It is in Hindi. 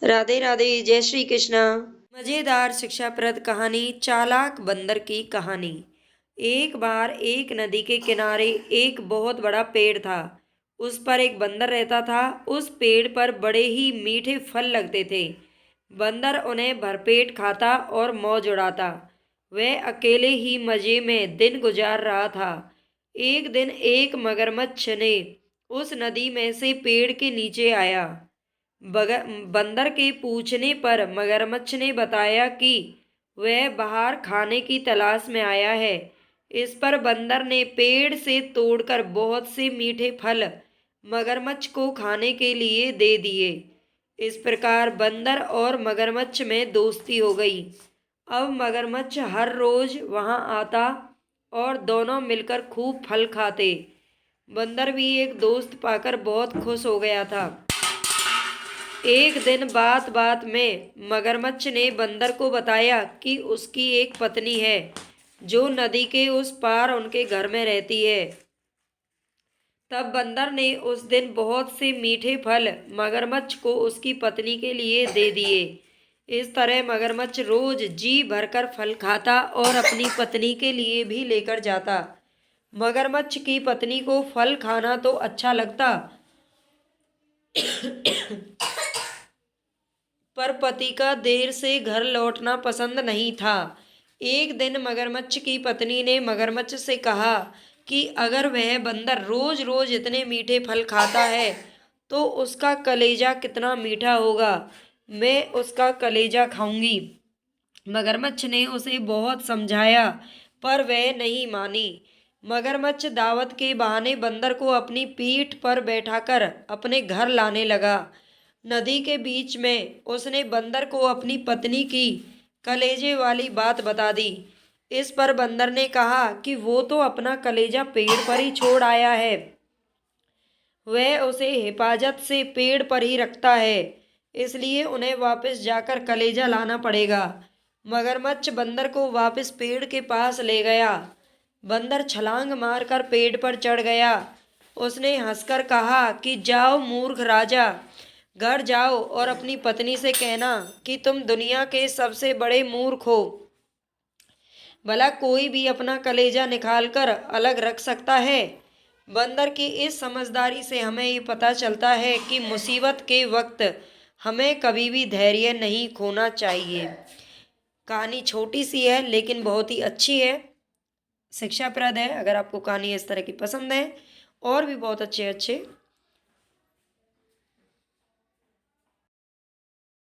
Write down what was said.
राधे राधे, जय श्री कृष्णा। मजेदार शिक्षाप्रद कहानी, चालाक बंदर की कहानी। एक बार एक नदी के किनारे एक बहुत बड़ा पेड़ था। उस पर एक बंदर रहता था। उस पेड़ पर बड़े ही मीठे फल लगते थे। बंदर उन्हें भरपेट खाता और मौज उड़ाता। वह अकेले ही मजे में दिन गुजार रहा था। एक दिन एक मगरमच्छ ने उस नदी में से पेड़ के नीचे आया। बंदर के पूछने पर मगरमच्छ ने बताया कि वह बाहर खाने की तलाश में आया है। इस पर बंदर ने पेड़ से तोड़कर बहुत से मीठे फल मगरमच्छ को खाने के लिए दे दिए। इस प्रकार बंदर और मगरमच्छ में दोस्ती हो गई। अब मगरमच्छ हर रोज वहां आता और दोनों मिलकर खूब फल खाते। बंदर भी एक दोस्त पाकर बहुत खुश हो गया था। एक दिन बात बात में मगरमच्छ ने बंदर को बताया कि उसकी एक पत्नी है जो नदी के उस पार उनके घर में रहती है। तब बंदर ने उस दिन बहुत से मीठे फल मगरमच्छ को उसकी पत्नी के लिए दे दिए। इस तरह मगरमच्छ रोज जी भरकर फल खाता और अपनी पत्नी के लिए भी लेकर जाता। मगरमच्छ की पत्नी को फल खाना तो अच्छा लगता, पर पति का देर से घर लौटना पसंद नहीं था। एक दिन मगरमच्छ की पत्नी ने मगरमच्छ से कहा कि अगर वह बंदर रोज रोज इतने मीठे फल खाता है तो उसका कलेजा कितना मीठा होगा। मैं उसका कलेजा खाऊंगी। मगरमच्छ ने उसे बहुत समझाया, पर वह नहीं मानी। मगरमच्छ दावत के बहाने बंदर को अपनी पीठ पर बैठाकर अपने घर लाने लगा। नदी के बीच में उसने बंदर को अपनी पत्नी की कलेजे वाली बात बता दी। इस पर बंदर ने कहा कि वो तो अपना कलेजा पेड़ पर ही छोड़ आया है। वह उसे हिफाजत से पेड़ पर ही रखता है, इसलिए उन्हें वापस जाकर कलेजा लाना पड़ेगा। मगरमच्छ बंदर को वापस पेड़ के पास ले गया। बंदर छलांग मारकर पेड़ पर चढ़ गया। उसने हंसकर कहा कि जाओ मूर्ख राजा, घर जाओ और अपनी पत्नी से कहना कि तुम दुनिया के सबसे बड़े मूर्ख हो। भला कोई भी अपना कलेजा निकाल कर अलग रख सकता है। बंदर की इस समझदारी से हमें ये पता चलता है कि मुसीबत के वक्त हमें कभी भी धैर्य नहीं खोना चाहिए। कहानी छोटी सी है लेकिन बहुत ही अच्छी है, शिक्षाप्रद है। अगर आपको कहानी इस तरह की पसंद है और भी बहुत अच्छे अच्छे